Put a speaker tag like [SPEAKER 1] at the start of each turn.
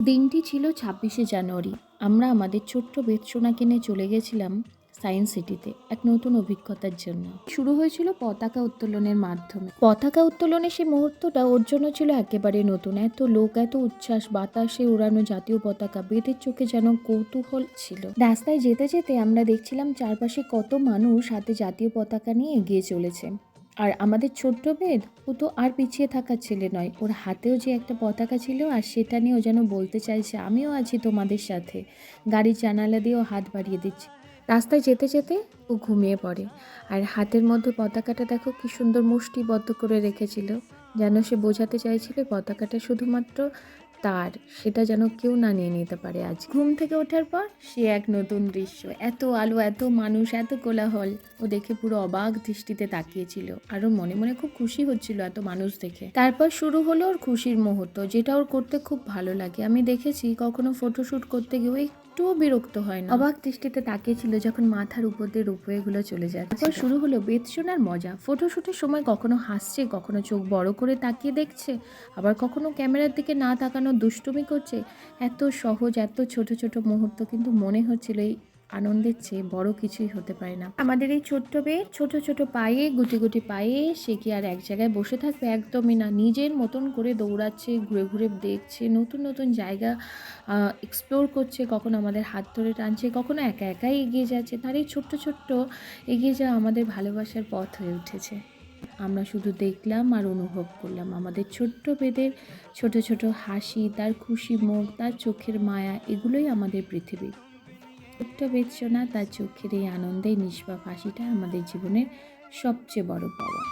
[SPEAKER 1] দিনটি ছিল ২৬শে জানুয়ারি। আমরা আমাদের ছোট্ট বেদসোনাকে নিয়ে চলে গেছিলাম সায়েন্স সিটিতে এক নতুন অভিজ্ঞতার জন্য। শুরু হয়েছিল পতাকা উত্তোলনের মাধ্যমে। পতাকা উত্তোলনের সেই মুহূর্তটা ওর জন্য ছিল একেবারে নতুন। এত লোক, এত উচ্ছ্বাস, বাতাসে ওড়ানো জাতীয় পতাকা, বেদের চোখে যেন কৌতূহল ছিল। রাস্তায় যেতে যেতে আমরা দেখছিলাম চারপাশে কত মানুষ হাতে জাতীয় পতাকা নিয়ে এগিয়ে চলেছে। আর আমাদের ছোট্ট বেদ, ও তো আর পিছিয়ে থাকার ছেলে নয়। ওর হাতেও যে একটা পতাকা ছিল আর সেটা নিয়ে ও যেন বলতে চাইছে, আমিও আছি তোমাদের সাথে। গাড়ির জানালা দিয়েও হাত বাড়িয়ে দিচ্ছে। রাস্তায় যেতে যেতে ও ঘুমিয়ে পড়ে। আর হাতের মধ্যে পতাকাটা দেখো কি সুন্দর মুষ্টিবদ্ধ করে রেখেছিল, যেন সে বোঝাতে চাইছিল পতাকাটা শুধুমাত্র তার, সেটা যেন কেউ না নিয়ে নিতে পারে। আজ ঘুম থেকে ওঠার পর সে এক নতুন দৃশ্য, এত আলো, এত মানুষ, এত কোলাহল, ও দেখে পুরো অবাক দৃষ্টিতে তাকিয়েছিল। আরও মনে মনে খুব খুশি হচ্ছিল এত মানুষ দেখে। তারপর শুরু হলো ওর খুশির মুহূর্ত, যেটা ওর করতে খুব ভালো লাগে। আমি দেখেছি কখনো ফটোশ্যুট করতে গিয়েও একটুও বিরক্ত হয় না। অবাক দৃষ্টিতে তাকিয়েছিল যখন মাথার উপর দিয়ে রূপওয়েগুলো চলে যাচ্ছে। তারপর শুরু হলো বেদশোনার মজা। ফটোশ্যুটের সময় কখনো হাসছে, কখনো চোখ বড় করে তাকিয়ে দেখছে, আবার কখনো ক্যামেরার দিকে না তাকানো দুষ্টুমি করছে। এত সহজ, এত ছোট ছোট মুহূর্ত, কিন্তু মনে হচ্ছিল এই আনন্দের চেয়ে বড় কিছুই হতে পারে না। আমাদের এই ছোট্ট বেদ ছোট ছোট পায়ে, গুটি গুটি পায়ে, সে কি আর এক জায়গায় বসে থাকবে? একদমই না। নিজের মতন করে দৌড়াচ্ছে, ঘুরে ঘুরে দেখছে, নতুন নতুন জায়গা এক্সপ্লোর করছে, কখনো আমাদের হাত ধরে টানছে, কখনো একা একাই এগিয়ে যাচ্ছে। তার এই ছোট্ট ছোট্ট এগিয়ে যাওয়া আমাদের ভালোবাসার পথ হয়ে উঠেছে। আমরা শুধু দেখলাম আর অনুভব করলাম আমাদের ছোট্ট বেদের ছোট ছোট হাসি, তার খুশি মুখ, তার চোখের মায়া, এগুলোই আমাদের পৃথিবী। ছোট্ট বেদসোনা, তার চোখের এই আনন্দে নিষ্পাপ হাসিটা আমাদের জীবনের সবচেয়ে বড় পাওয়া।